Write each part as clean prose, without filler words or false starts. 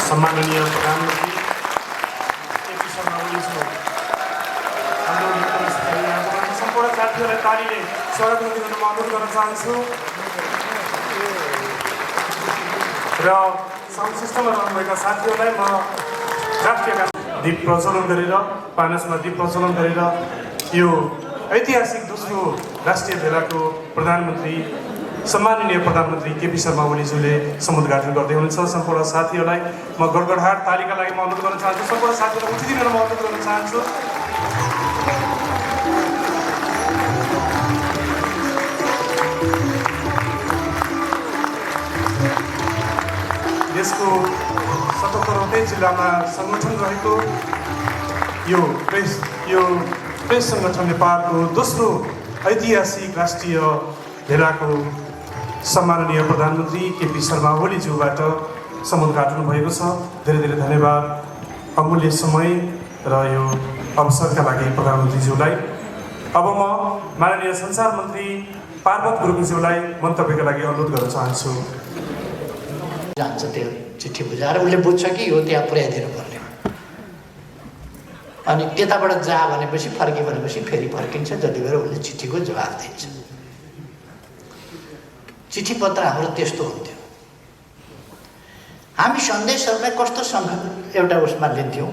सम्माननीय प्रधानमन्त्री केपी शर्मा ओलीज्यू हाम्रो सम्पूर्ण साथीहरूलाई तालीले स्वागत गर्न म अनुरोध गर्न चाहन्छु र साउन्ड सिस्टममा रहनुभएका साथीहरूलाई म राष्ट्रिय दीप प्रज्वलन गरेर पानसमा दीप प्रज्वलन गरेर यो ऐतिहासिक दोस्रो राष्ट्रिय भेलाको प्रधानमन्त्री सम्माननीय प्रधानमन्त्री केपी शर्मा ओलीज्यूले समुद्घाटन गर्दै हुनुहुन्छ। सम्पूर्ण साथीहरूलाई म गडगडाट तालीका लागि म अनुरोध गर्न चाहन्छु। सम्पूर्ण साथीहरूलाई उठिदिन म अनुरोध गर्न चाहन्छु। देशको 77वटै जिल्लामा सङ्गठन रहेको यो प्रेस सङ्गठन नेपालको दोस्रो ऐतिहासिक राष्ट्रिय भेलाको सम्माननीय प्रधानमन्त्री केपी शर्मा ओलीज्यूबाट समुद्घाटन भएको छ। धेरै धेरै धन्यवाद अमूल्य समय र यो अवसरका लागि प्रधानमन्त्रीज्यूलाई। अब म माननीय सञ्चार मन्त्री पार्वत गुरुङज्यूलाई मन्तव्यका लागि अनुरोध गर्न चाहन्छु। जान्छ त्यो चिठी बुझाएर उसले बुझ्छ कि यो त्यहाँ पुर्याइदिनु पर्ने, अनि त्यताबाट जा भनेपछि फर्क्यो भनेपछि फेरि फर्किन्छ। जति बेला उसले चिठीको जवाफ दिन्छ। चिठी पत्र हाम्रो त्यस्तो हुन्थ्यो। हामी सन्देशहरूलाई कस्तो एउटा उसमा लिन्थ्यौँ,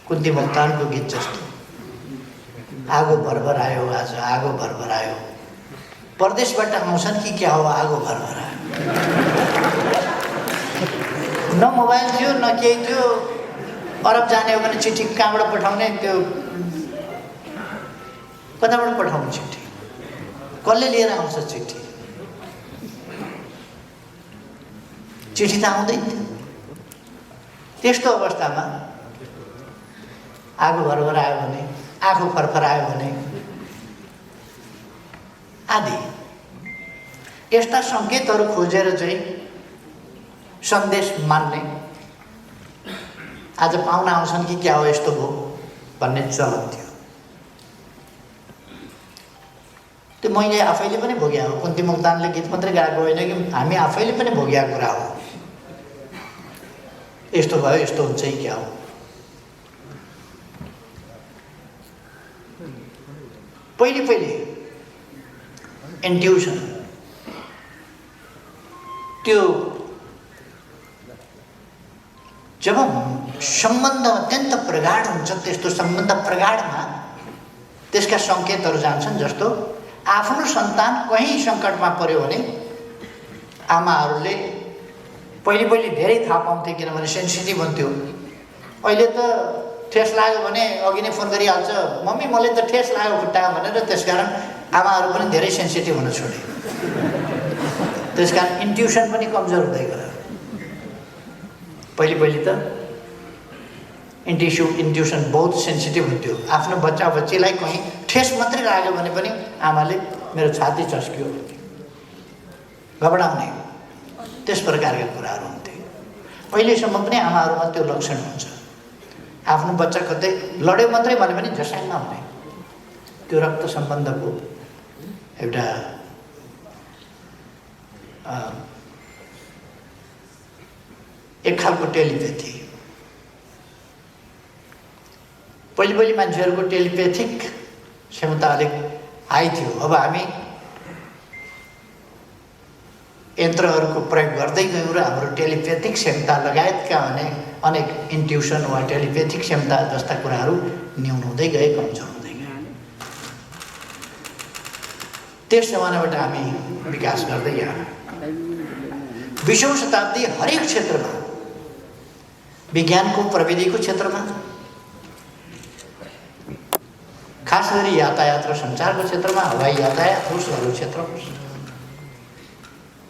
कुन्ती मोक्तानको गीत जस्तो, आगो भरभर आयो आज आगो भरभर आयो, परदेशबाट आउँछन् कि क्या हो आगो भरभर आयो। न मोबाइल थियो न केही थियो। अरब जाने हो भने चिठी कहाँबाट पठाउने, त्यो कताबाट पठाउने चिठी, कसले लिएर आउँछ चिठी, चिठी त आउँदैन थियो। त्यस्तो अवस्थामा आगो भरभर आयो भने, आँखो फरफर आयो भने आदि यस्ता सङ्केतहरू खोजेर चाहिँ सन्देश मान्ने, आज पाहुना आउँछन् कि क्या हो यस्तो भयो भन्ने चलन थियो। त्यो मैले आफैले पनि भोगे हो। कुन्ती मोक्तानले गीत मात्रै गाएको होइन कि हामी आफैले पनि भोगेको कुरा हो। यस्तो भयो यस्तो हुन्छ कि क्या हो। पहिले इन्ट्युसन, त्यो जब सम्बन्ध अत्यन्त प्रगाढ हुन्छ, त्यस्तो सम्बन्ध प्रगाढमा त्यसका सङ्केतहरू जान्छन्। जस्तो आफ्नो सन्तान कहीँ सङ्कटमा पर्यो भने आमाहरूले पहिले धेरै थाहा पाउँथे, किनभने सेन्सिटिभ हुन्थ्यो। अहिले त ठेस लाग्यो भने अघि नै फोन गरिहाल्छ, मम्मी मलाई त ठेस लाग्यो खुट्टामा भनेर। त्यसकारण आमाहरू पनि धेरै सेन्सिटिभ हुन छोडे। त्यसकारण इन्ट्युसन पनि कमजोर हुँदै गयो। पहिले त इन्ट्युसन बहुत सेन्सिटिभ हुन्थ्यो। आफ्नो बच्चा बच्चीलाई कहीँ ठेस मात्रै लाग्यो भने पनि आमाले मेरो छाती चस्कियो घबडाउने, त्यस प्रकारका कुराहरू हुन्थे। अहिलेसम्म पनि आमाहरूमा त्यो लक्षण हुन्छ। आफ्नो बच्चा कतै लड्यो मात्रै भने पनि झस्याङ्ग हुने, त्यो रक्त सम्बन्धको एउटा एक खालको टेलिपेथी। पहिले मान्छेहरूको टेलिपेथिक क्षमता अलिक हाई थियो। अब हामी यन्त्रहरूको प्रयोग गर्दै गयौँ र हाम्रो टेलिपेथिक क्षमता लगायतका अनेक इन्ट्युसन वा टेलिपेथिक क्षमता जस्ता कुराहरू न्यून हुँदै गए, कमजोर हुँदै गए। त्यस जमानाबाट हामी विकास गर्दै गयौँ। 20औं शताब्दी हरेक क्षेत्रमा, विज्ञानको प्रविधिको क्षेत्रमा, खास गरी यातायात र सञ्चारको क्षेत्रमा, हवाई यातायात होस्, अरू क्षेत्र होस्,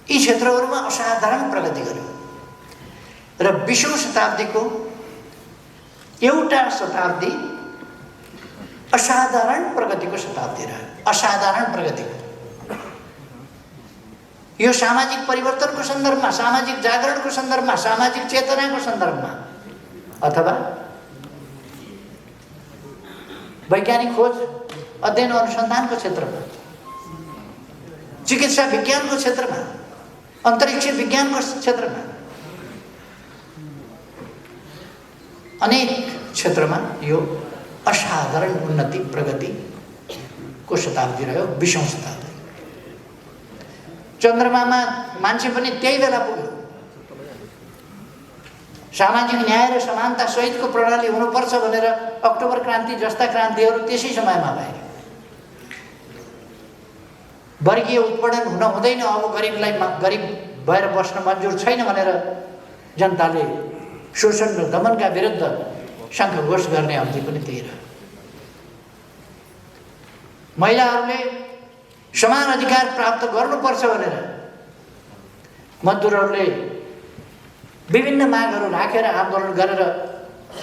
यी क्षेत्रहरूमा असाधारण प्रगति गर्यो। र 20औं शताब्दीको एउटा शताब्दी असाधारण प्रगतिको शताब्दी रह्यो। असाधारण प्रगतिको, यो सामाजिक परिवर्तनको सन्दर्भमा, सामाजिक जागरणको सन्दर्भमा, सामाजिक चेतनाको सन्दर्भमा, अथवा वैज्ञानिक खोज अध्ययन अनुसन्धानको क्षेत्रमा, चिकित्सा विज्ञानको क्षेत्रमा, अन्तरिक्ष विज्ञानको क्षेत्रमा, अनेक क्षेत्रमा यो असाधारण उन्नति प्रगतिको शताब्दी रह्यो, 20औं शताब्दी। चन्द्रमामा मान्छे पनि त्यही बेला पुग्यो। सामाजिक न्याय र समानता सहितको प्रणाली हुनुपर्छ भनेर अक्टोबर क्रान्ति जस्ता क्रान्तिहरू त्यसै समयमा भए। वर्गीय उत्पीडन हुन हुँदैन, अब गरिबलाई गरिब भएर बस्न मन्जुर छैन भनेर जनताले शोषण र दमनका विरुद्ध शङ्खघोष गर्ने अवधि पनि त्यही रह्यो। महिलाहरूले समान अधिकार प्राप्त गर्नुपर्छ भनेर मजदुरहरूले विभिन्न मागहरू राखेर आन्दोलन गरेर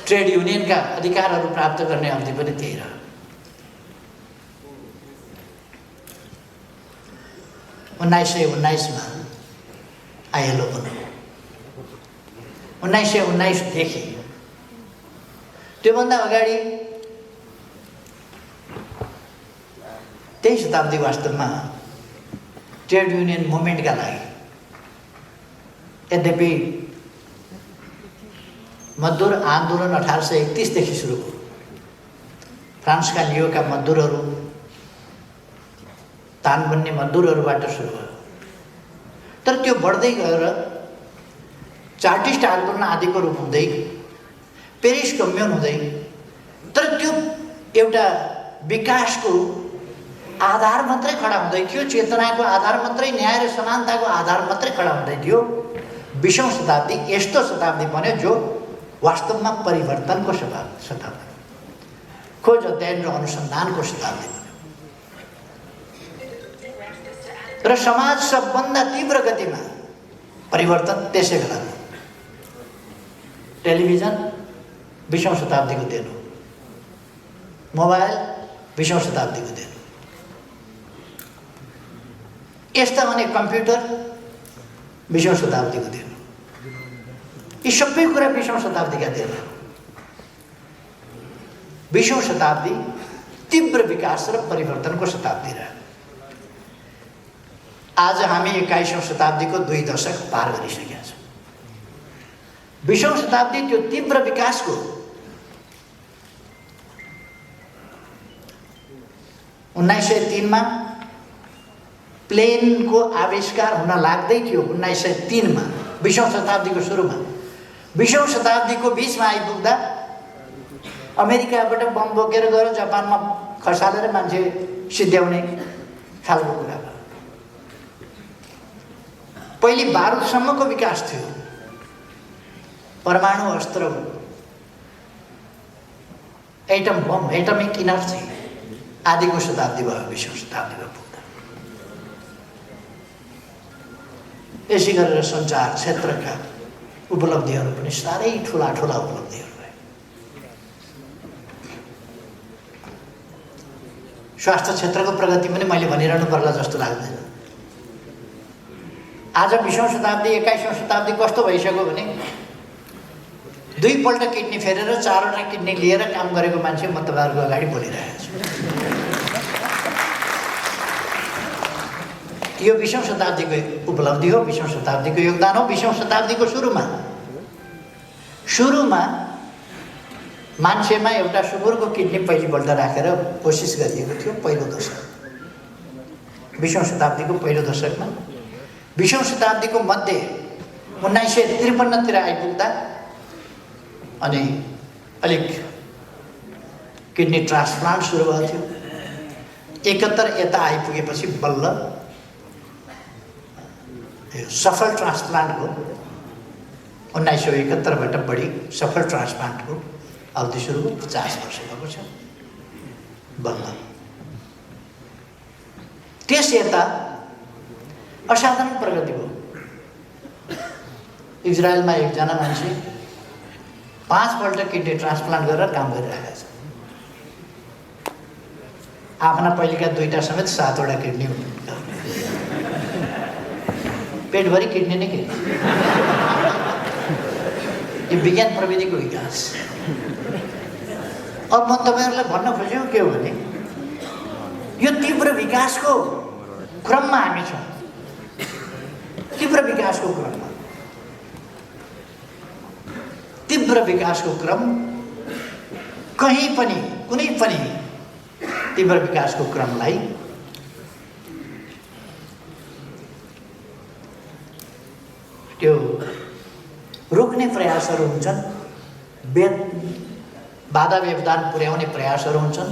ट्रेड युनियनका अधिकारहरू प्राप्त गर्ने अवधि पनि त्यही रह्यो। 1919 मा आइएलओ बन्यो। 1919 देखि त्योभन्दा अगाडि 23 शताब्दी वास्तवमा ट्रेड युनियन मुभमेन्टका लागि, यद्यपि मजदुर आन्दोलन 1831 देखि सुरु भयो। फ्रान्सका लियोका मजदुरहरू, तान बन्ने मजदुरहरूबाट सुरु भयो। तर त्यो बढ्दै गएर चार्टिस्ट आन्दोलन आदिको रूप हुँदै पेरिस कम्युन हुँदै, तर त्यो एउटा विकासको आधार मात्रै खडा हुँदै थियो, चेतनाको आधार मात्रै, न्याय र समानताको आधार मात्रै खडा हुँदै थियो। 20औं शताब्दी यस्तो शताब्दी बन्यो जो वास्तवमा परिवर्तनको शताब्दी, खोज अध्ययन र अनुसन्धानको शताब्दी बन्यो। र समाज सबभन्दा तीव्र गतिमा परिवर्तन त्यसै बेला भयो। टेलिभिजन 20औं शताब्दीको देन हो, मोबाइल 20औं शताब्दीको देन हो, यस्ता अनेक कम्प्युटर 20औं शताब्दीको देन हो। यी सबै कुरा 20औं शताब्दीका देन हो। 20औं शताब्दी तीव्र विकास र परिवर्तनको शताब्दी रह्यो। आज हामी 21औं शताब्दीको 2 दशक पार गरिसकेका छौँ। 20औं शताब्दी त्यो तीव्र विकासको 1903 मा प्लेनको आविष्कार हुन लाग्दै थियो। 1903 मा 20औं शताब्दीको सुरुमा, 20औं शताब्दीको बीचमा आइपुग्दा अमेरिकाबाट बम बोकेर गएर जापानमा खसालेर मान्छे सिद्ध्याउने खालको कुरा भयो। पहिले बारुदसम्मको विकास थियो, परमाणु अस्त्र, एटम बम, एटमिक इनर्जी आदिको शताब्दी भयो 20औं शताब्दीमा पुग्दा। यसै गरेर सञ्चार क्षेत्रका उपलब्धिहरू पनि साह्रै ठुला ठुला उपलब्धिहरू भए। स्वास्थ्य क्षेत्रको प्रगति पनि मैले भनिरहनु पर्ला जस्तो लाग्दैन। आज 20औं शताब्दी 21औं शताब्दी कस्तो भइसक्यो भने 2 पल्ट किडनी फेरेर 4वटा किडनी लिएर काम गरेको मान्छे म तपाईँहरूको अगाडि बोलिरहेको छु। यो 20औं शताब्दीको उपलब्धि हो, 20औं शताब्दीको योगदान हो। 20औं शताब्दीको सुरुमा मान्छेमा एउटा सुँगुरको किडनी पहिलोपल्ट राखेर कोसिस गरिएको थियो पहिलो दशक। 20औं शताब्दीको पहिलो दशकमा, 20औं शताब्दीको मध्य 1953 तिर आइपुग्दा अनि अलिक किडनी ट्रान्सप्लान्ट सुरु भएको थियो। 71 यता आइपुगेपछि बल्ल यो सफल ट्रान्सप्लान्टको 1971बाट बढी सफल ट्रान्सप्लान्टको अवधि सुरु 50 वर्ष भएको छ बल्ल। त्यस यता असाधारण प्रगति भयो। इजरायलमा एकजना मान्छे 5 पल्ट किडनी ट्रान्सप्लान्ट गरेर काम गरिरहेको छ। आफ्ना पहिलेका 2टा समेत 7वटा किडनी पेटभरि किडनी नै किडनी। यो विज्ञान प्रविधिको विकास। अब म तपाईँहरूलाई भन्न खोजेको के हो भने यो तीव्र विकासको क्रममा हामी छौँ। तीव्र विकासको क्रममा, तीव्र विकासको क्रम कहीँ पनि कुनै पनि तीव्र विकासको क्रमलाई त्यो रोक्ने प्रयासहरू हुन्छन्, बाधा व्यवधान पुर्याउने प्रयासहरू हुन्छन्।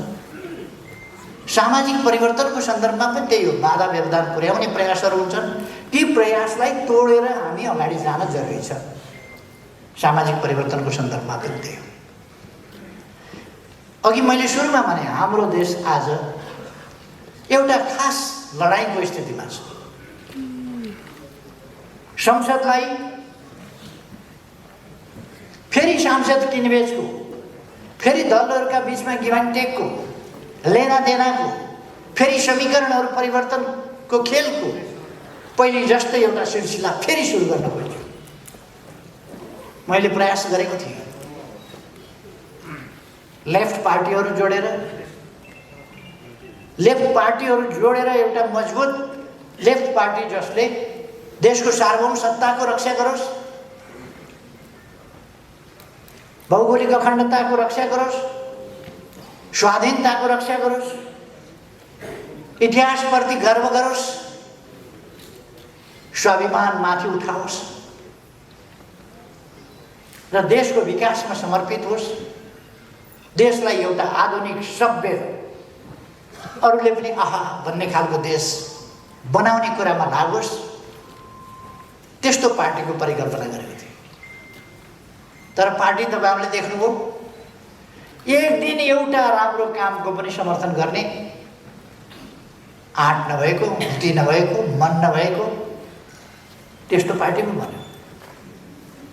सामाजिक परिवर्तनको सन्दर्भमा पनि त्यही हो, बाधा व्यवधान पुर्याउने प्रयासहरू हुन्छन्। ती प्रयासलाई तोडेर हामी अगाडि जान जरुरी छ। सामाजिक परिवर्तनको सन्दर्भमा पनि त्यही हो। अघि मैले सुरुमा भने हाम्रो देश आज एउटा खास लडाईँको स्थितिमा छ। संसदलाई फेरि सांसद किनबेचको, फेरि दलहरूका बिचमा गिभ एन्ड टेकको, लेनादेनाको, फेरि समीकरणहरू परिवर्तनको खेलको पहिले जस्तै एउटा सिलसिला फेरि सुरु गर्न खोज्यो। मैले प्रयास गरेको थिएँ लेफ्ट पार्टीहरू जोडेर एउटा मजबुत लेफ्ट पार्टी जसले देशको सार्वभौम सत्ताको रक्षा गरोस्, भौगोलिक अखण्डताको रक्षा गरोस्, स्वाधीनताको रक्षा गरोस्, इतिहासप्रति गर्व गरोस्, स्वाभिमान माथि उठाओस् र देशको विकासमा समर्पित होस्, देशलाई एउटा आधुनिक सभ्य अरूले पनि आहा भन्ने खालको देश बनाउने कुरामा लागोस्, त्यस्तो पार्टीको परिकल्पना गरेको थियो। तर पार्टी तपाईहरुले देख्नुभयो एक दिन एउटा राम्रो कामको पनि समर्थन गर्ने आँट नभएको, बुद्धि नभएको, मन नभएको त्यस्तो पार्टी पो बन्यो।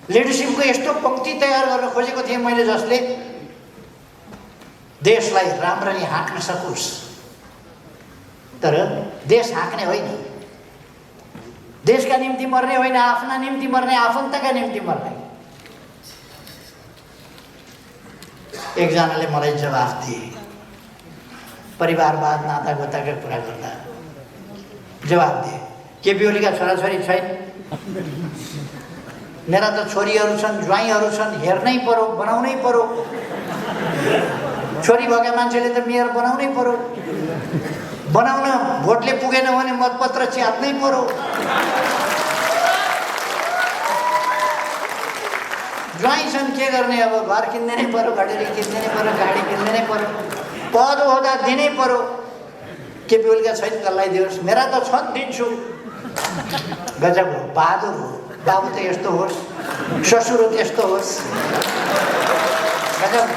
लिडरशिपको यस्तो पंक्ति तयार गर्न खोजेको थिएँ मैले जसले देशलाई राम्ररी हाँक्न सकोस्। तर देश हाँक्ने होइन, देशका निम्ति मर्ने होइन, आफ्ना निम्ति मर्ने, आफन्तका निम्ति मर्ने। एकजनाले मलाई जवाफ दिए, परिवारवाद नातागोताका कुरा गर्दा जवाफ दिए, केपी ओलीका छोराछोरी छैन, मेरा त छोरीहरू छन्, ज्वाइँहरू छन्, हेर्नै पर्यो, बनाउनै पर्यो। छोरी भएका मान्छेले त मेयर बनाउनै पर्यो, बनाउन भोटले पुगेन भने मतपत्र च्यात्नै पर्यो। ज्वाइँ छन्, के गर्ने अब, घर किन्दै नै पर्यो, घडेरी किन्दै नै पर्यो, गाडी किन्दै नै पर्यो, पद ओहदा दिनै पर्यो। केपी ओलीका छैन, कसलाई दियोस्, मेरा त छन्, दिन्छु। गजब हो, बहादुर हो, बाबु त यस्तो होस्, ससुर त्यस्तो होस्, गजब।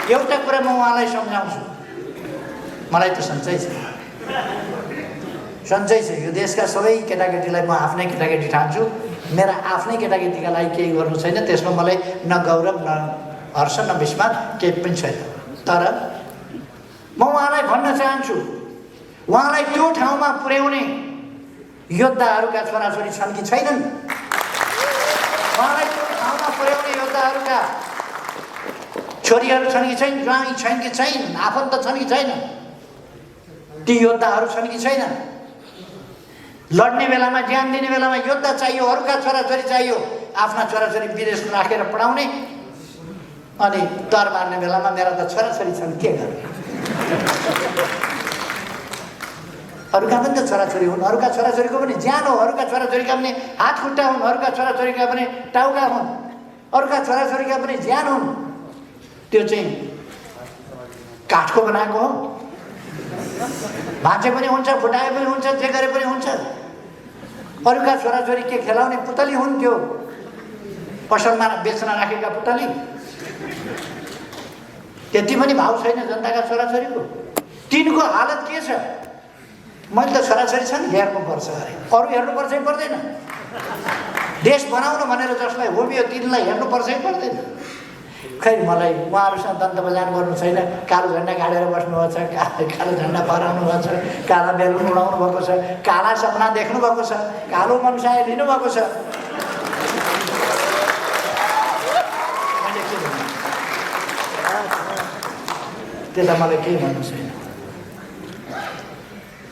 एउटा कुरा म उहाँलाई सम्झाउँछु, मलाई त सन्चै छ, यो देशका सबै केटाकेटीलाई म आफ्नै केटाकेटी ठान्छु। मेरा आफ्नै केटाकेटीका लागि केही गर्नु छैन, त्यसमा मलाई न गौरव, न हर्ष, न विस्मात केही पनि छैन। तर म उहाँलाई भन्न चाहन्छु, उहाँलाई त्यो ठाउँमा पुर्याउने योद्धाहरूका छोराछोरी छन् कि छैनन्? उहाँलाई त्यो ठाउँमा पुर्याउने योद्धाहरूका छोरीहरू छन् कि छैन, ज्वाइँ छैन कि छैन, आफन्त छन् कि छैन? ती योद्धाहरू छन् कि छैन? लड्ने बेलामा, ज्यान दिने बेलामा योद्धा चाहियो, अरूका छोराछोरी चाहियो। आफ्ना छोराछोरी विदेशमा राखेर पढाउने, अनि तर मार्ने बेलामा मेरा त छोराछोरी छन्, के गर्ने? अरूका पनि त छोराछोरी हुन्, अरूका छोराछोरीको पनि ज्यान हो, अरूका छोराछोरीका पनि हात खुट्टा हुन्, अरूका छोराछोरीका पनि टाउका हुन्, अरूका छोराछोरीका पनि ज्यान हुन्। त्यो चाहिँ काठको बनाएको हो, भाँचे पनि हुन्छ, फुटाए पनि हुन्छ, जे गरे पनि हुन्छ। अरूका छोराछोरी के खेलाउने पुतली हुन्, त्यो पसलमा बेच्न राखेका पुतली। त्यति पनि भाउ छैन जनताका छोराछोरीको। तिनको हालत के छ? मैले त छोराछोरी छन्, हेर्नुपर्छ अरे, अरू हेर्नुपर्छ कि पर्दैन? देश बनाउनु भनेर जसलाई होमियो तिनलाई हेर्नुपर्छ कि पर्दैन? खै मलाई उहाँहरूसँग दन्त बजार गर्नु छैन। कालो झन्डा गाडेर बस्नुभएको छ, कालो झन्डा फहराउनु भएको छ, काला बेलुन उडाउनु भएको छ, काला सपना देख्नु भएको छ, कालो मनसाय लिनुभएको छ। त्यो त मलाई केही भन्नु छैन।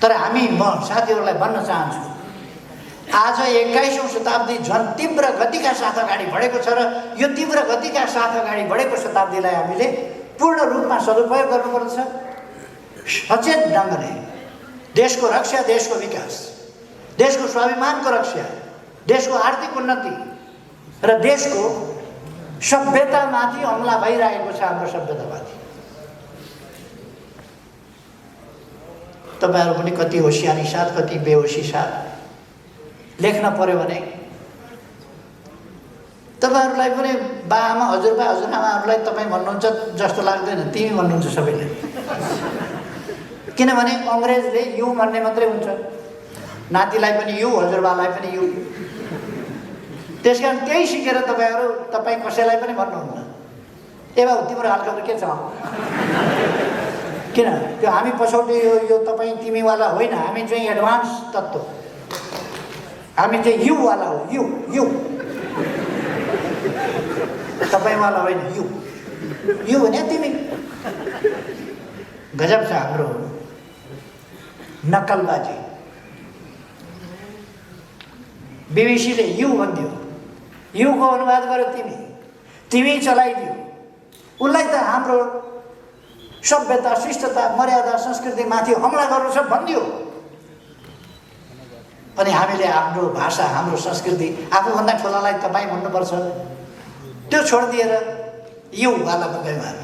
तर म साथीहरूलाई भन्न चाहन्छु, आज 21औं शताब्दी झन् तीव्र गतिका साथ अगाडि बढेको छ र यो तीव्र गतिका साथ अगाडि बढेको शताब्दीलाई हामीले पूर्ण रूपमा सदुपयोग गर्नुपर्छ। सचेत ढङ्गले देशको रक्षा, देशको विकास, देशको स्वाभिमानको रक्षा, देशको आर्थिक उन्नति र देशको सभ्यतामाथि हमला भइरहेको छ हाम्रो सभ्यतामाथि। तपाईँहरू पनि कति होसियारी साथ, कति बेहोसी साथ लेख्न पर्यो भने तपाईँहरूलाई पनि बाआमा, हजुरबा, हजुरआमाहरूलाई तपाईँ भन्नुहुन्छ जस्तो लाग्दैन, तिमी भन्नुहुन्छ सबैले। किनभने अङ्ग्रेजले यु भन्ने मात्रै हुन्छ, नातिलाई पनि यु, हजुरबालाई पनि यु। त्यस कारण त्यही सिकेर तपाईँ कसैलाई पनि भन्नुहुन्न ए बाबु तिम्रो हालखबर के छ, किन त्यो हामी पछौटे यो तपाईँ तिमीवाला होइन, हामी चाहिँ एडभान्स तत्त्व, हामी चाहिँ युवाला हो, यु यु तपाईँवाला होइन, यु यु भने तिमी। गजब छ हाम्रो नक्कलबाजी। बीबीसीले यु भनिदियो, युको अनुवाद गर्यो तिमी, तिमी चलाइदियो। उसलाई त हाम्रो सभ्यता, शिष्टता, मर्यादा, संस्कृतिमाथि हमला गर्नु छ भनिदियो। अनि हामीले हाम्रो भाषा, हाम्रो संस्कृति, आफूभन्दा ठुलालाई तपाईँ भन्नुपर्छ, त्यो छोडिदिएर युवालाको व्यवहार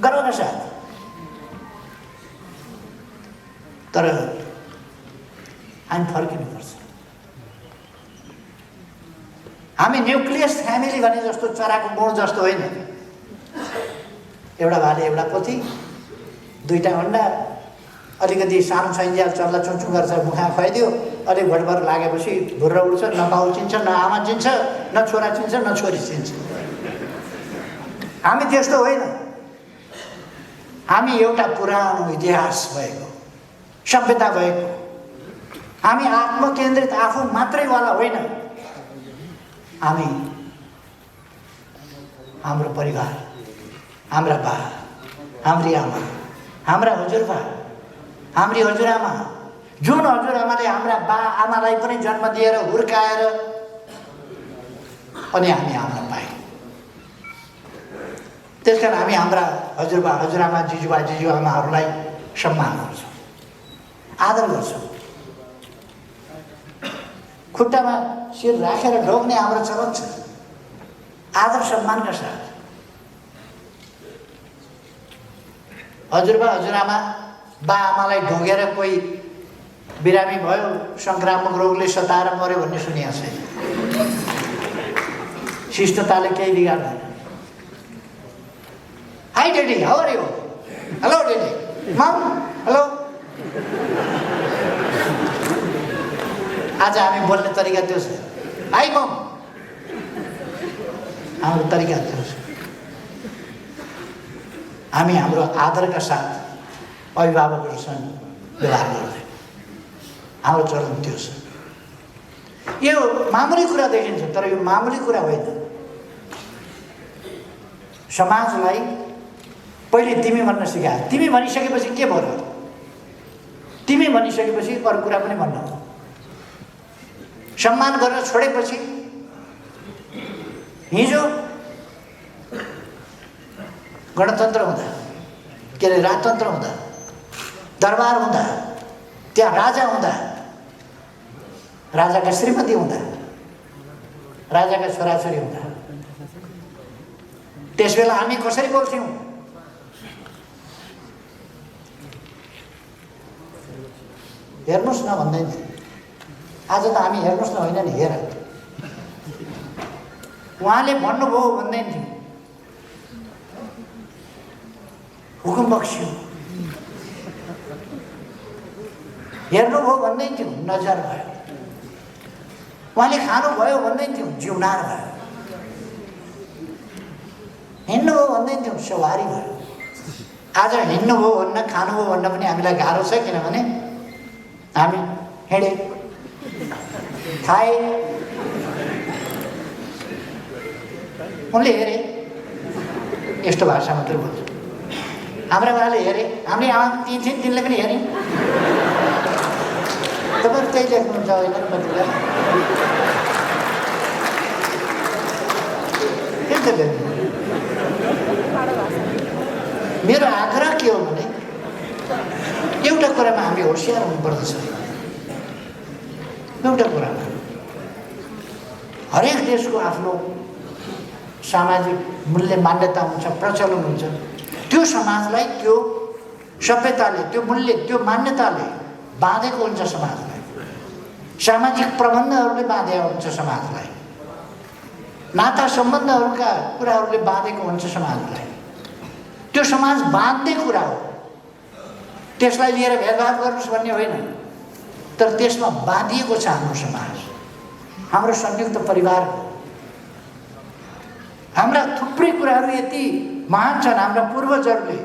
गर्वका साथ। तर हामी फर्किनुपर्छ। हामी न्युक्लियस फ्यामिली भने जस्तो चराको गुण जस्तो होइन। एउटा भाले, एउटा पोथी, दुईटा अन्डा, अलिकति सानो सैन्ज्याल चल्ला चुचु गर्छ, मुखा खुवाइदियो, अलिक भटभर लागेपछि भुर्र उड्छ, न बाउ चिन्छ, न आमा चिन्छ, न छोरा चिन्छ, न छोरी चिन्छ। हामी त्यस्तो होइन। हामी एउटा पुरानो इतिहास भएको, सभ्यता भएको, हामी आत्मकेन्द्रित आफू मात्रैवाला होइन। हामी हाम्रो परिवार, हाम्रा बा, हाम्री आमा, हाम्रा हजुरबा, हाम्री हजुरआमा, जुन हजुरआमाले हाम्रा बा आमालाई पनि जन्म दिएर हुर्काएर अनि हामी आमा पाए। त्यसकारण हामी हाम्रा हजुरबा, हजुरआमा, जिजुबा, जिजुआमाहरूलाई सम्मान गर्छौँ, आदर गर्छौँ। खुट्टामा शिर राखेर ढोग्ने हाम्रो चलन छ, आदर सम्मानका साथ। हजुरबा, हजुरआमा, बा आमालाई ढोगेर कोही बिरामी भयो, सङ्क्रामक रोगले सताएर मऱ्यो भन्ने सुनिएको छैन। शिष्टताले केही बिगार्दैन। Hi daddy, how are you? Hello daddy, mum, hello. आज हामी बोल्ने तरिका त्यो छ। हाई मम, हाम्रो तरिका त्यो छ। हामी हाम्रो आदरका साथ अभिभावकहरूसँग व्यवहार गर्दै हाम्रो चलन त्यो छ। यो मामुली कुरा देखिन्छ, तर यो मामुली कुरा होइन। समाजलाई पहिले तिमी भन्न सिकायो। तिमी भनिसकेपछि के भयो र? तिमी भनिसकेपछि अरू कुरा पनि भन्नु हो। सम्मान गर्न छोडेपछि, हिजो गणतन्त्र हुँदा, के अरे राजतन्त्र हुँदा, दरबार हुँदा, त्यहाँ राजा हुँदा, राजाका श्रीमती हुँदा, राजाका छोराछोरी हुँदा, त्यस बेला हामी कसरी बोल्थ्यौँ? हेर्नुहोस् न भन्दैन। आज त हामी हेर्नुहोस् न होइन नि, हेर उहाँले भन्नुभयो भन्दैन थियो, हुकुम बक्स्यो। हेर्नुभयो भन्दै थियो, नजर भयो। उहाँले खानुभयो भन्दै थियो, जिउनार भयो। हिँड्नुभयो भन्दै थियो, सवारी भयो। आज हिँड्नुभयो भन्न, खानुभयो भन्न पनि हामीलाई गाह्रो छ, किनभने हामी हिँडे, खाए, उनले हेरे, यस्तो भाषा मात्रै बोल्छ। हाम्रा बाले हेरे, हामीले आमा ती थिइन्, तिनले पनि हेरे। तपाईँहरू त्यही लेख्नुहुन्छ होइन पत्रिका के त लेख्नु मेरो आग्रह के हो भने एउटा कुरामा हामी होसियार हुनुपर्दछ एउटा कुरामा हरेक देशको आफ्नो सामाजिक मूल्य मान्यता हुन्छ प्रचलन हुन्छ त्यो समाजलाई त्यो सभ्यताले त्यो मूल्य त्यो मान्यताले बाँधेको हुन्छ समाजलाई सामाजिक प्रबन्धहरूले बाँधेको हुन्छ समाजलाई नाता सम्बन्धहरूका कुराहरूले बाँधेको हुन्छ समाजलाई त्यो समाज बाँध्ने कुरा हो त्यसलाई लिएर भेदभाव गर्नुहोस् भन्ने होइन तर त्यसमा बाँधिएको छ हाम्रो समाज हाम्रो संयुक्त परिवार हाम्रा थुप्रै कुराहरू यति महान छन् हाम्रा पूर्वजहरूले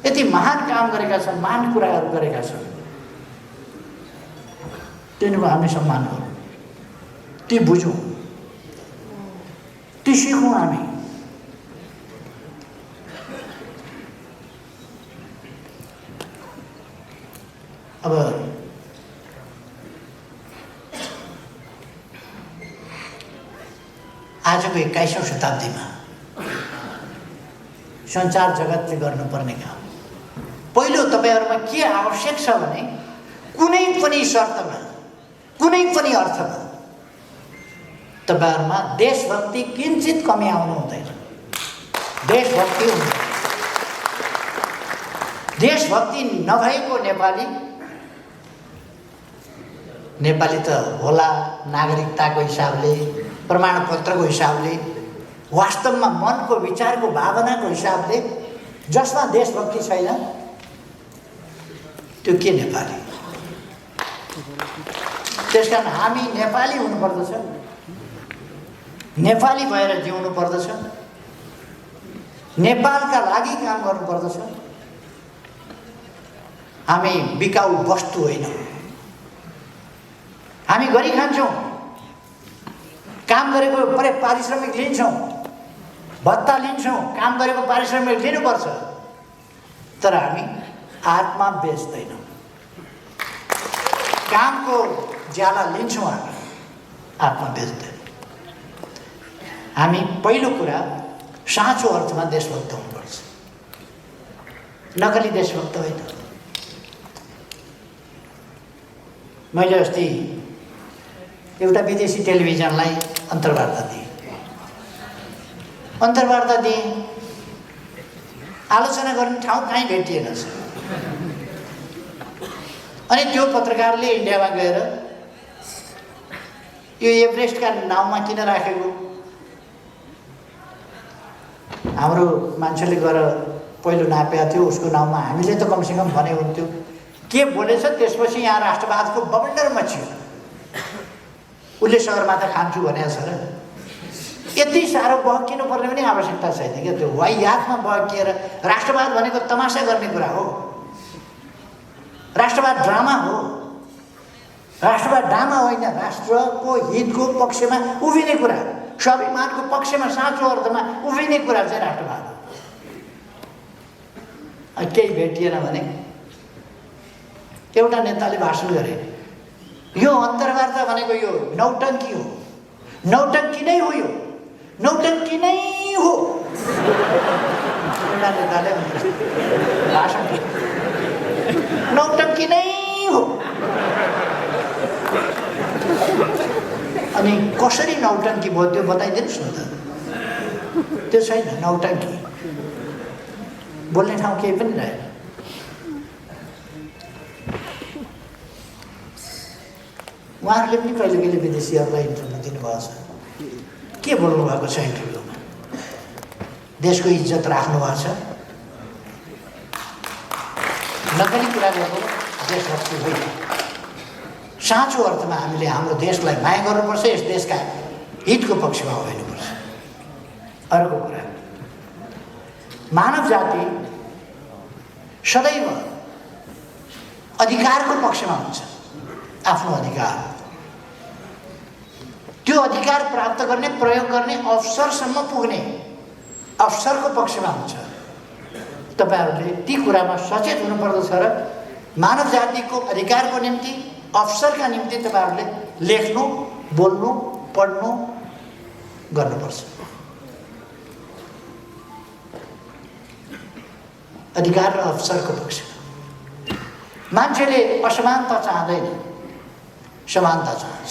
यति महान काम गरेका छन् महान कुराहरू गरेका छन् तिनीको हामी सम्मान गरौँ ती बुझौँ ती सिकौँ हामी अब आजको 21औं शताब्दीमा सञ्चार जगतले गर्नुपर्ने काम पहिलो तपाईहरुमा के आवश्यक छ भने कुनै पनि शर्तमा कुनै पनि अर्थमा तपाईहरुमा देशभक्ति किंचित कमी आउनु हुँदैन देशभक्ति नभएको नेपाली त होला नागरिकताको हिसाबले प्रमाणपत्रको हिसाबले वास्तवमा मनको विचारको भावनाको हिसाबले जसमा देशभक्ति छैन त्यो के नेपाली त्यसकारण हामी नेपाली हुनुपर्दछ नेपाली भएर जिउनु पर्दछ नेपालका लागि काम गर्नुपर्दछ हामी बिकाउ वस्तु होइन हामी गरी खान्छौं काम गरेको पारिश्रमिक लिन्छौं भत्ता लिन्छौं काम गरेको पारिश्रमिक लिनुपर्छ तर हामी आत्मा बेच्दैनौं कामको ज्याला लिन्छौं हामी आत्मा बेच्दैनौं हामी पहिलो कुरा साँचो अर्थमा देशभक्त हुनुपर्छ नकली देशभक्त होइन मैले अस्ति एउटा विदेशी टेलिभिजनलाई अन्तर्वार्ता दिए आलोचना गर्ने ठाउँ कहीँ भेटिएन अनि त्यो पत्रकारले इन्डियामा गएर यो एभरेस्टका नाउँमा किन राखेको हाम्रो मान्छेले गएर पहिलो नापेको थियो उसको नाउँमा हामीले त कमसेकम भने हुन्थ्यो के बोलेछ त्यसपछि यहाँ राष्ट्रवादको बबन्डर मच्चियो उसले सगरमाथा खान्छु भनेको छ र यति साह्रो बहकिनु पर्ने पनि आवश्यकता छैन क्या त्यो वाइयातमा बहकिएर राष्ट्रवाद भनेको तमासा गर्ने कुरा हो राष्ट्रवाद ड्रामा हो राष्ट्रवाद ड्रामा होइन राष्ट्रको हितको पक्षमा उभिने कुरा स्वाभिमानको पक्षमा साँचो अर्थमा उभिने कुरा चाहिँ राष्ट्रवाद हो केही भेटिएन भने एउटा नेताले भाषण गरे यो अन्तर्वार्ता भनेको यो नौटंकी हो नौटंकी नै हो यो नौटंकी नै हो एउटा नेताले भाषण नौटंकी नै हो अनि कसरी नौटंकी भयो त्यो बताइदिनुस् न त त्यो छैन नौटंकी बोल्ने ठाउँ केही पनि रहेन उहाँहरूले पनि कहिले कहिले विदेशीहरूलाई इन्टरभ्यू दिनुभएको छ के बोल्नु भएको छ इन्टरभ्यूमा देशको इज्जत राख्नु भएको छ नकली कुरा गर्नु देशभक्ति होइन साँचो अर्थमा हामीले हाम्रो देशलाई माया गर्नुपर्छ यस देशका हितको पक्षमा होइनुपर्छ अर्को कुरा मानव जाति सदैव अधिकारको पक्षमा हुन्छ आफ्नो अधिकार त्यो अधिकार प्राप्त गर्ने प्रयोग गर्ने अवसरसम्म पुग्ने अवसरको पक्षमा हुन्छ तपाईहरुले ती कुरामा सचेत हुनुपर्दछ र मानव जातिको अधिकारको निम्ति अवसरका निम्ति तपाईहरुले लेख्नु, बोल्नु, पढ्नु गर्नुपर्छ। अधिकार र अवसरको पक्षमा मान्छेले असमानता चाहँदैन, समानता चाहन्छ।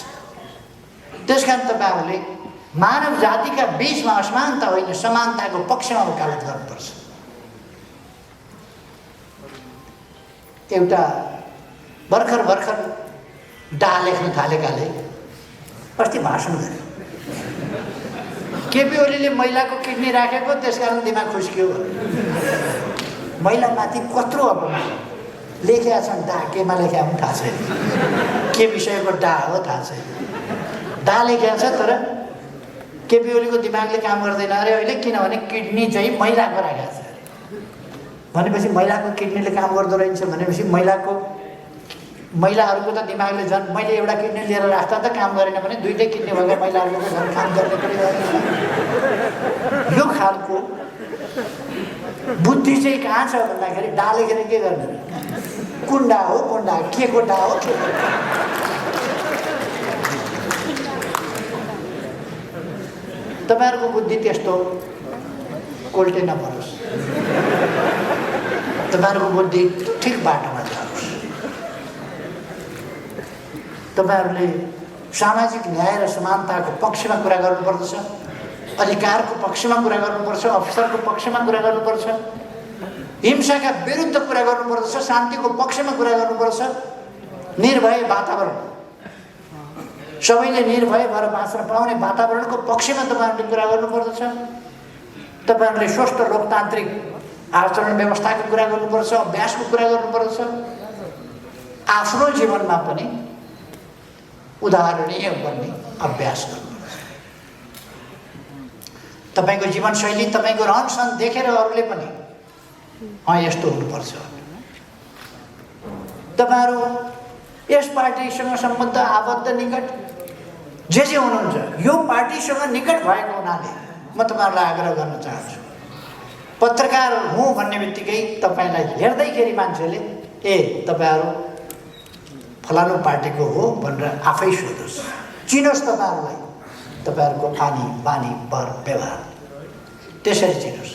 त्यसकारण तपाईहरुले मानव जातिका बीचमा असमानता होइन समानताको पक्षमा वकालत गर्नुपर्छ। एउटा भर्खर डा लेख्न थालेकाले अस्ति भाषण गरे। केपी ओलीले महिलाको किडनी राखेको त्यसकारण दिमाग खुस्कियो। महिलामाथि कत्रो अपमान लेखेका छन्। डा केमा लेखेका पनि थाहा छैन, के विषयको डा हो थाहा छैन। डा लेखेका छ तर केपी ओलीको दिमागले काम गर्दैन अरे अहिले, किनभने किडनी चाहिँ महिलाको राखेको छ भनेपछि महिलाको किडनीले काम गर्दो रहेछ भनेपछि महिलाहरूको त दिमागले झन् मैले एउटा किडनी लिएर राख्दा त काम गरेन भने दुईटै किडनी भएको महिलाहरूको त झन् काम गर्ने पनि गरेन। यो खालको बुद्धि चाहिँ कहाँ छ भन्दाखेरि डा लेखेर के गर्ने? कुण्डा हो कुण्डा, के को डा हो के? तपाईहरुको बुद्धि त्यस्तो कोल्टे नपरोस्। तपाईहरुको बुद्धि ठिक बाटोमा जाओस्। तपाईहरुले सामाजिक न्याय र समानताको पक्षमा कुरा गर्नुपर्दछ, अधिकारको पक्षमा कुरा गर्नुपर्छ, अवसरको पक्षमा कुरा गर्नुपर्छ, हिंसाका विरुद्ध कुरा गर्नुपर्दछ, शान्तिको पक्षमा कुरा गर्नुपर्छ, निर्भय वातावरण, सबैले निर्भय भएर बाँच्न पाउने वातावरणको पक्षमा तपाईहरुले कुरा गर्नुपर्दछ। तपाईहरुले स्वस्थ लोकतान्त्रिक आचरण व्यवस्थाको कुरा गर्नुपर्छ, अभ्यासको कुरा गर्नुपर्दछ। आफ्नो जीवनमा पनि उदाहरणीय बन्ने अभ्यास गर्नुपर्छ। तपाईको जीवनशैली, तपाईको रहनसहन देखेर अरूले पनि यस्तो हुनुपर्छ। तपाईहरु यस पार्टीसँग सम्बन्ध आबद्ध निकट जे हुनुहुन्छ यो पार्टीसँग निकट भएको हुनाले म तपाईहरुलाई आग्रह गर्न चाहन्छु। पत्रकार हुँ भन्ने बित्तिकै तपाईलाई हेर्दैखेरि मान्छेले तपाईहरु फलानु पार्टीको हो भनेर आफै सोधोस्, चिनोस् तपाईहरुलाई, तपाईहरुको आनी बानी पर व्यवहार त्यसरी चिनोस्।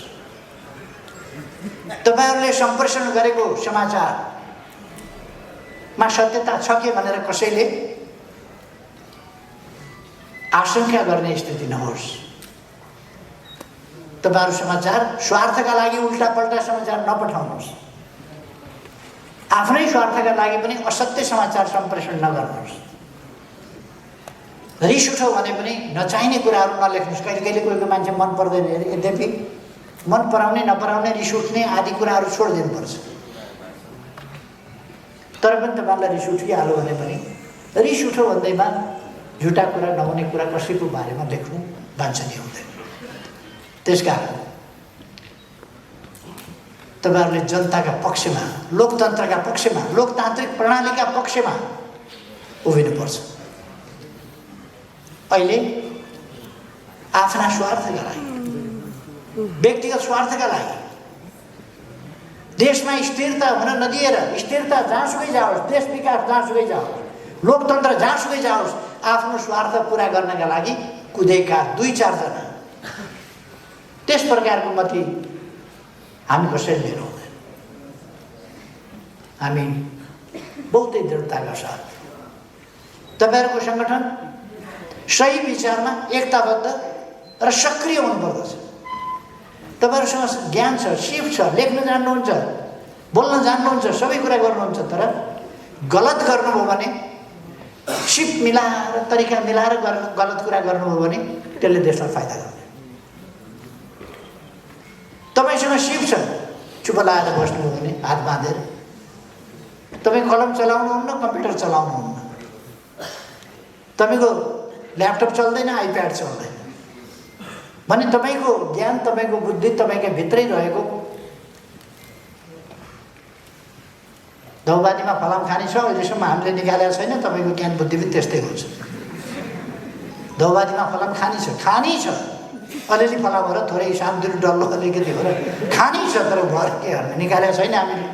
तपाईहरुले सम्प्रेषण गरेको समाचारमा सत्यता छ के भनेर कसैले आशंका गर्ने स्थिति नहोस्। तपाईहरु समाचार स्वार्थका लागि उल्टापल्टा समाचार नपठाउनुहोस्। आफ्नै स्वार्थका लागि पनि असत्य समाचार सम्प्रेषण नगर्नुहोस्। रिस उठ्यो भने पनि नचाहिने कुराहरू नलेख्नुहोस्। कहिले कहिले कोहीको मान्छे मन पर्दैन, यद्यपि मन पराउने नपराउने रिस उठ्ने आदि कुराहरू छोडिदिनुपर्छ। तर पनि तपाईहरुलाई रिस उठिहाल्यो भने पनि रिस उठ्यो भन्दैमा झुटा कुरा नहुने कुरा कसैको बारेमा लेख्नु वाञ्छनीय हुँदैन। त्यसकारण तपाईहरुले जनताका पक्षमा, लोकतन्त्रका पक्षमा, लोकतान्त्रिक प्रणालीका पक्षमा उभिनुपर्छ। अहिले आफ्ना स्वार्थका लागि, व्यक्तिगत स्वार्थका लागि देशमा स्थिरता हुन नदिएर, स्थिरता जहाँसुकै जाओस्, देश विकास जहाँसुकै जाओस्, लोकतन्त्र जहाँसुकै जाओस्, आफ्नो स्वार्थ पूरा गर्नका लागि कुदेका 2-4 जना, त्यस प्रकारको मती हामी कसैले लिनु हुँदैन। हामी बहुतै दृढताका साथ तपाईहरुको संगठन सही विचारमा एकताबद्ध र सक्रिय हुनुपर्दछ। तपाईहरुसँग ज्ञान छ, सिप छ, लेख्न जान्नुहुन्छ, बोल्न जान्नुहुन्छ, सबै कुरा गर्नुहुन्छ, तर गलत गर्नुभयो भने, सिप मिलाएर, तरिका मिलाएर गलत कुरा गर्नुभयो भने त्यसले देशलाई फाइदा गर्दैन। तपाईसँग सिप छ, चुप लाएर बस्नुभयो भने हात बाँधेर, तपाईँ कलम चलाउनुहुन्न, कम्प्युटर चलाउनुहुन्न, तपाईको ल्यापटप चल्दैन, आइप्याड चल्दैन भने तपाईको ज्ञान, तपाईको बुद्धि तपाईकै भित्रै रहेको दौवादीमा फलाम खानी छ, अहिलेसम्म हामीले निकालेको छैन, तपाईको ज्ञान बुद्धि पनि त्यस्तै हुन्छ। दौवादीमा फलाम खानी छ अलिअलि फला भएर थोरै सामदुरी डल्लो अलिकति भएर खानी छ, तर भएर के गर्ने निकालेको छैन हामीले।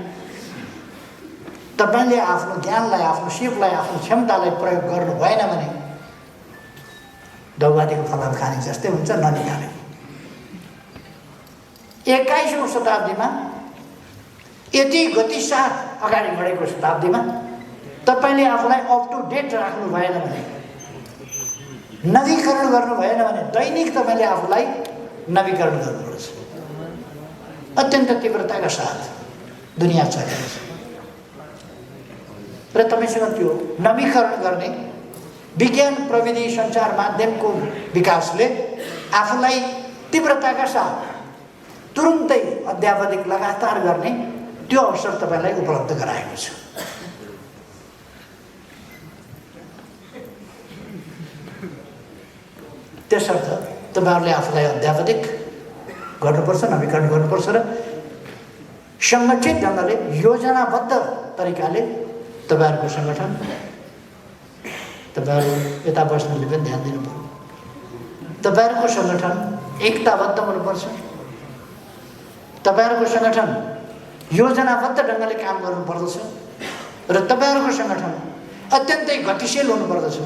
तपाईँले आफ्नो ज्ञानलाई, आफ्नो सिपलाई, आफ्नो क्षमतालाई प्रयोग गर्नु भएन भने दौवादीको फलाम खाने जस्तै हुन्छ, ननिकाले। 21औं शताब्दीमा यति गतिसाथ अगाडि बढेको शताब्दीमा तपाईँले आफूलाई अप टु डेट राख्नु भएन भने, नवीकरण गर्नु भएन भने दैनिक तपाईँले आफूलाई नवीकरण गर्नुपर्छ। अत्यन्त तीव्रताका साथ दुनियाँ चलिरहेछ र तपाईँसँग त्यो नवीकरण गर्ने विज्ञान, प्रविधि, सञ्चार माध्यमको विकासले आफूलाई तीव्रताका साथ तुरुन्तै अध्यावधिक लगातार गर्ने त्यो अवसर तपाईँलाई उपलब्ध गराएको छ। त्यसर्थ तपाईँहरूले आफूलाई अध्यावधिक गर्नुपर्छ, नवीकरण गर्नुपर्छ र सङ्गठित ढङ्गले, योजनाबद्ध तरिकाले तपाईँहरूको सङ्गठन, तपाईँहरू यता बस्नेले पनि ध्यान दिनु पर्यो। तपाईँहरूको सङ्गठन एकताबद्ध हुनुपर्छ। तपाईँहरूको सङ्गठन योजनाबद्ध ढङ्गले काम गर्नुपर्दछ र तपाईँहरूको सङ्गठन अत्यन्तै गतिशील हुनुपर्दछ।